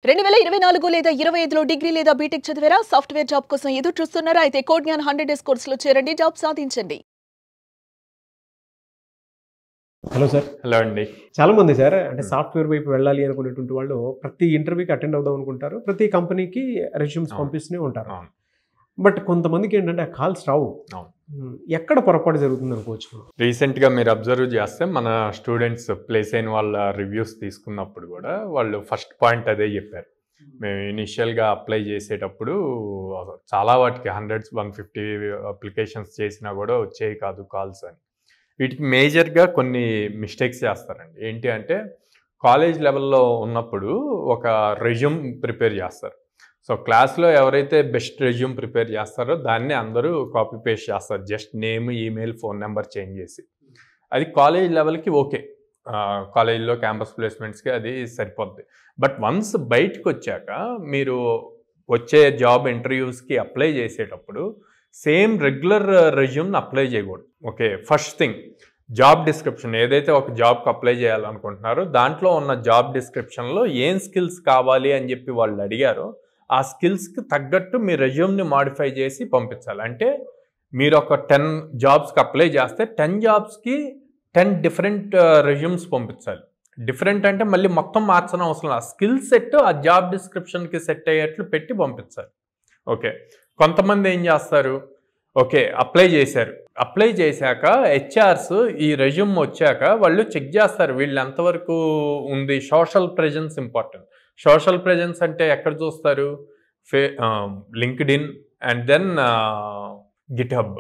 2024 లేదా 25లో డిగ్రీ లేదా బీటెక్ చదివారా? సాఫ్ట్‌వేర్ జాబ్ కోసం ఎదురు చూస్తున్నారా? అయితే కోడ్ జ్ఞాన్ 100 డేస్ కోర్సులో చేరండి, జాబ్ సాధించండి. Hello sir. హలో అండి. చాలా మంది సార్ అంటే సాఫ్ట్‌వేర్ వైపు వెళ్ళాలి అనుకునేటువంటి వాళ్ళు ప్రతి ఇంటర్వ్యూకి అటెండ్ అవుదాం అనుకుంటారు. ప్రతి కంపెనీకి రెజ్యూమ్స్ పంపిస్తూనే ఉంటారు. బట్ కొంతమందికి ఏంటంటే ఆ కాల్స్ రావు. ఎక్కడ పొరపాటు జరుగుతుంది అనుకోవచ్చు? రీసెంట్గా మీరు అబ్జర్వ్ చేస్తే మన స్టూడెంట్స్ ప్లేస్ అయిన వాళ్ళ రివ్యూస్ తీసుకున్నప్పుడు కూడా వాళ్ళు ఫస్ట్ పాయింట్ అదే చెప్పారు. మేము ఇనిషియల్గా అప్లై చేసేటప్పుడు చాలా వాటికి 150 అప్లికేషన్స్ చేసినా కూడా వచ్చేవి కాదు కాల్స్ అని. వీటికి మేజర్గా కొన్ని మిస్టేక్స్ చేస్తారండి. ఏంటి అంటే కాలేజ్ లెవెల్లో ఉన్నప్పుడు ఒక రెజ్యూమ్ ప్రిపేర్ చేస్తారు. సో క్లాస్లో ఎవరైతే బెస్ట్ రెజ్యూమ్ ప్రిపేర్ చేస్తారో దాన్ని అందరూ కాపీ పేస్ట్ చేస్తారు, just name, email, phone number change చేసి. అది కాలేజ్ లెవెల్కి ఓకే, కాలేజ్లో క్యాంపస్ ప్లేస్మెంట్స్కి అది సరిపోద్ది. బట్ వన్స్ బయటకు వచ్చాక మీరు వచ్చే జాబ్ ఇంటర్వ్యూస్కి అప్లై చేసేటప్పుడు సేమ్ రెగ్యులర్ రెజ్యూమ్ని అప్లై చేయకూడదు. Okay, first thing job description, ఏదైతే ఒక జాబ్కి అప్లై చేయాలనుకుంటున్నారో దాంట్లో ఉన్న జాబ్ డిస్క్రిప్షన్లో ఏం స్కిల్స్ కావాలి అని చెప్పి వాళ్ళు అడిగారో ఆ స్కిల్స్కి తగ్గట్టు మీ రెజ్యూమ్ని మాడిఫై చేసి పంపించాలి. అంటే మీరు ఒక 10 జాబ్స్కి అప్లై చేస్తే 10 జాబ్స్కి 10 డిఫరెంట్ రెజ్యూమ్స్ పంపించాలి. డిఫరెంట్ అంటే మళ్ళీ మొత్తం మార్చడం అవసరం లేదు, ఆ స్కిల్ సెట్ ఆ జాబ్ డిస్క్రిప్షన్కి సెట్ అయ్యేట్లు పెట్టి పంపించాలి. ఓకే, కొంతమంది ఏం చేస్తారు, ఓకే అప్లై చేశారు, అప్లై చేశాక హెచ్ఆర్స్ ఈ రెజ్యూమ్ వచ్చాక వాళ్ళు చెక్ చేస్తారు వీళ్ళు ఎంతవరకు ఉంది. Social presence important. Social presence అంటే ఎక్కడ చూస్తారు? LinkedIn and then GitHub.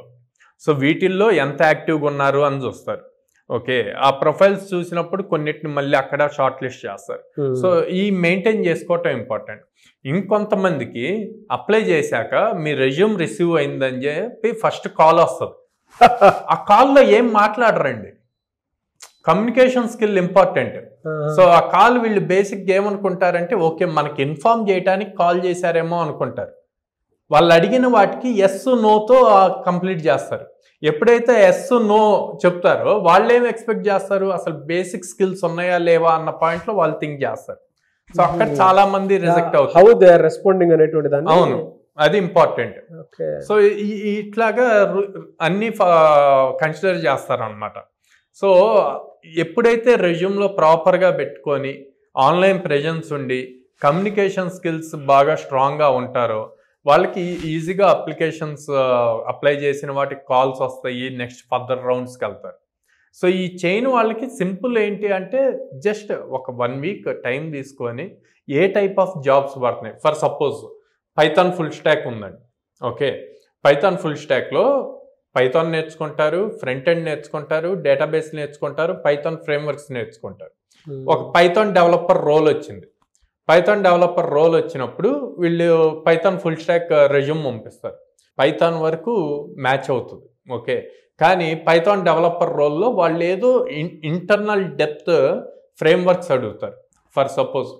So వీటిల్లో ఎంత యాక్టివ్గా ఉన్నారు అని చూస్తారు. ఓకే, ఆ ప్రొఫైల్స్ చూసినప్పుడు కొన్నిటిని మళ్ళీ అక్కడ షార్ట్ లిస్ట్ చేస్తారు. సో ఈ మెయింటైన్ చేసుకోవటం ఇంపార్టెంట్. ఇంకొంతమందికి అప్లై చేశాక మీ రెజ్యూమ్ రిసీవ్ అయిందని చెప్పి ఫస్ట్ కాల్ వస్తుంది. ఆ కాల్లో ఏం మాట్లాడరండి. Communication skill important. సో ఆ కాల్ వీళ్ళు బేసిక్గా ఏమనుకుంటారంటే ఓకే మనకి ఇన్ఫార్మ్ చేయడానికి కాల్ చేశారేమో అనుకుంటారు. వాళ్ళు అడిగిన వాటికి ఎస్ నోతో కంప్లీట్ చేస్తారు. ఎప్పుడైతే ఎస్ నో చెప్తారో వాళ్ళు ఏం ఎక్స్పెక్ట్ చేస్తారు, అసలు బేసిక్ స్కిల్స్ ఉన్నాయా లేవా అన్న పాయింట్లో వాళ్ళు థింక్ చేస్తారు. సో అక్కడ చాలా మంది రిజెక్ట్ అవుతారు. హౌ దే ఆర్ రెస్పాండింగ్ అనేటువంటి దాన్ని. అవును, అది ఇంపార్టెంట్. సో ఇట్లాగా అన్ని కన్సిడర్ చేస్తారు అన్నమాట. సో ఎప్పుడైతే రెజ్యూమ్లో ప్రాపర్గా పెట్టుకొని ఆన్లైన్ ప్రెజెన్స్ ఉండి కమ్యూనికేషన్ స్కిల్స్ బాగా స్ట్రాంగ్గా ఉంటారో వాళ్ళకి ఈజీగా అప్లికేషన్స్ అప్లై చేసిన వాటికి కాల్స్ వస్తాయి, నెక్స్ట్ ఫర్దర్ రౌండ్స్కి వెళ్తారు. సో ఈ చైన్ వాళ్ళకి సింపుల్ ఏంటి అంటే జస్ట్ ఒక 1 వీక్ టైం తీసుకొని ఏ టైప్ ఆఫ్ జాబ్స్ పడుతున్నాయి. For suppose Python full stock ఉందండి. ఓకే, పైథాన్ ఫుల్ స్టాక్లో పైథాన్ నేర్చుకుంటారు, ఫ్రంట్ ఎండ్ నేర్చుకుంటారు, డేటాబేస్ నేర్చుకుంటారు, పైథాన్ ఫ్రేమ్వర్క్స్ నేర్చుకుంటారు. ఒక పైథాన్ డెవలపర్ రోల్ వచ్చింది. పైథాన్ డెవలపర్ రోల్ వచ్చినప్పుడు వీళ్ళు పైథాన్ ఫుల్ స్టాక్ రెజ్యూమ్ పంపిస్తారు. పైథాన్ వరకు మ్యాచ్ అవుతుంది. ఓకే, కానీ పైథాన్ డెవలపర్ రోల్లో వాళ్ళు ఏదో ఇంటర్నల్ డెప్త్ ఫ్రేమ్వర్క్స్ అడుగుతారు. ఫర్ సపోజ్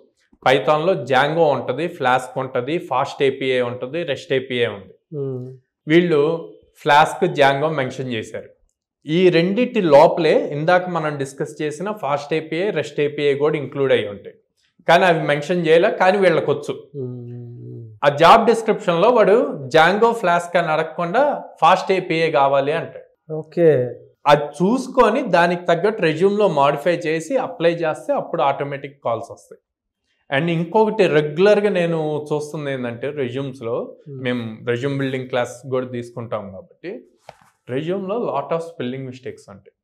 పైథాన్లో జాంగో ఉంటుంది, ఫ్లాస్క్ ఉంటుంది, ఫాస్ట్ ఏపీఐ ఉంటుంది, రెస్ట్ ఏపీఐ ఉంది. వీళ్ళు ఫ్లాస్క్, జాంగో మెన్షన్ చేశారు. ఈ రెండింటి లోపలే ఇందాక మనం డిస్కస్ చేసిన ఫాస్ట్ ఏపీఐ, రెస్ట్ ఏపీఐ కూడా ఇంక్లూడ్ అయ్యి ఉంటాయి. కానీ అవి మెన్షన్ చేయలే, కానీ వీళ్ళకి వచ్చు. ఆ జాబ్ డిస్క్రిప్షన్లో వాడు జాంగో, ఫ్లాస్క్ అని అడగకుండా ఫాస్ట్ ఏపీఐ కావాలి అంటాడు. ఓకే, అది చూసుకొని దానికి తగ్గట్టు రెజ్యూమ్లో మాడిఫై చేసి అప్లై చేస్తే అప్పుడు ఆటోమేటిక్ కాల్స్ వస్తాయి. అండ్ ఇంకొకటి రెగ్యులర్గా నేను చూస్తుంది ఏంటంటే రెజ్యూమ్స్లో మేము రెజ్యూమ్ బిల్డింగ్ క్లాస్ కూడా తీసుకుంటాం కాబట్టి రెజ్యూమ్లో లాట్ ఆఫ్ స్పెల్లింగ్ మిస్టేక్స్ ఉంటాయి.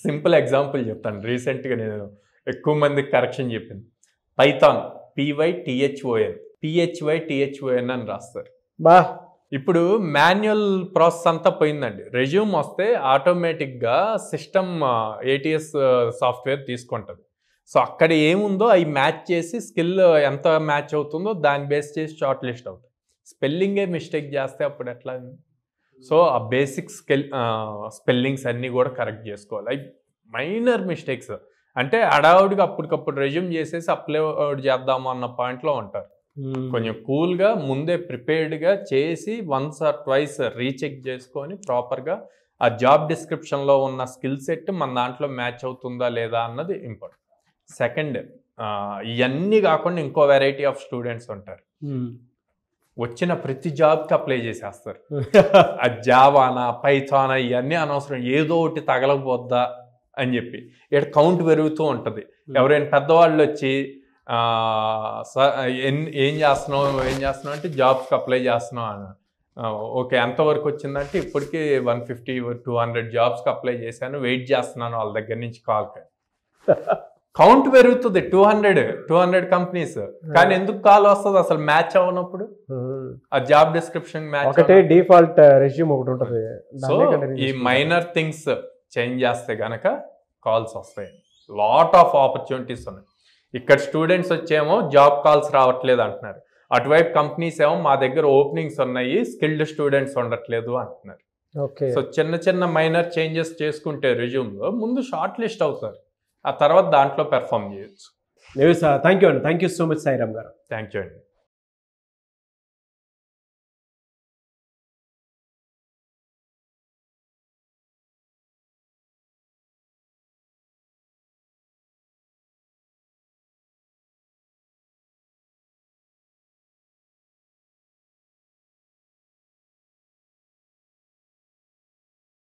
సింపుల్ ఎగ్జాంపుల్ చెప్తాను. రీసెంట్గా నేను ఎక్కువ మందికి కరెక్షన్ చెప్పింది. పైథాన్ PYTHON అని రాస్తారు. బా ఇప్పుడు మాన్యువల్ ప్రాసెస్ అంతా పోయిందండి. రెజ్యూమ్ వస్తే ఆటోమేటిక్గా సిస్టమ్ ATS సాఫ్ట్వేర్ తీసుకుంటుంది. సో అక్కడ ఏముందో అవి మ్యాచ్ చేసి స్కిల్ ఎంత మ్యాచ్ అవుతుందో దాన్ని బేస్ చేసి షార్ట్ లిస్ట్ అవుతుంది. స్పెల్లింగే మిస్టేక్ చేస్తే అప్పుడు ఎట్లా? సో ఆ బేసిక్ స్పెల్లింగ్స్ అన్నీ కూడా కరెక్ట్ చేసుకోవాలి. అవి మైనర్ మిస్టేక్స్ అంటే హడావుడిగా అప్పటికప్పుడు రెజ్యూమ్ చేసేసి అప్లోడ్ చేద్దాము అన్న పాయింట్లో ఉంటారు. కొంచెం కూల్గా ముందే ప్రిపేర్డ్గా చేసి వన్స్ ఆర్ ట్వైస్ రీచెక్ చేసుకొని ప్రాపర్గా ఆ జాబ్ డిస్క్రిప్షన్లో ఉన్న స్కిల్ సెట్ మన దాంట్లో మ్యాచ్ అవుతుందా లేదా అన్నది ఇంపార్టెంట్. సెకండ్, ఇవన్నీ కాకుండా ఇంకో వెరైటీ ఆఫ్ స్టూడెంట్స్ ఉంటారు. వచ్చిన ప్రతి జాబ్కి అప్లై చేసేస్తారు. ఆ జావానా పైథానా ఇవన్నీ అనవసరం, ఏదో ఒకటి తగలకపోద్దా అని చెప్పి ఇక్కడ కౌంట్ పెరుగుతూ ఉంటుంది. ఎవరైనా పెద్దవాళ్ళు వచ్చి ఏం చేస్తున్నావు అంటే జాబ్స్కి అప్లై చేస్తున్నావు అని. ఓకే, ఎంతవరకు వచ్చిందంటే ఇప్పటికీ 150-200 జాబ్స్కి అప్లై చేశాను, వెయిట్ చేస్తున్నాను వాళ్ళ దగ్గర నుంచి కాల్. కౌంట్ పెరుగుతుంది 200 కంపెనీస్, కానీ ఎందుకు కాల్ వస్తుంది అసలు మ్యాచ్ అవ్వనప్పుడు? ఆ జాబ్ డిస్క్రిప్షన్ మ్యాచ్ ఒకటే డిఫాల్ట్ రెజ్యూమ్ ఒకటి ఉంటుంది. సో ఈ మైనర్ థింగ్స్ చేంజ్ చేస్తే గనక కాల్స్ వస్తాయి. లాట్ ఆఫ్ ఆపర్చునిటీస్ ఉన్నాయి. ఇక్కడ స్టూడెంట్స్ వచ్చేమో జాబ్ కాల్స్ రావట్లేదు అంటున్నారు, అటువైపు కంపెనీస్ ఏమో మా దగ్గర ఓపెనింగ్స్ ఉన్నాయి, స్కిల్డ్ స్టూడెంట్స్ ఉండట్లేదు అంటున్నారు. సో చిన్న చిన్న మైనర్ చేంజెస్ చేసుకుంటే రెజ్యూమ్లో ముందు షార్ట్ లిస్ట్ అవుతారు, ఆ తర్వాత దాంట్లో పెర్ఫామ్ చేయొచ్చు. Thank you so much Sairam garu. Thank you అండి.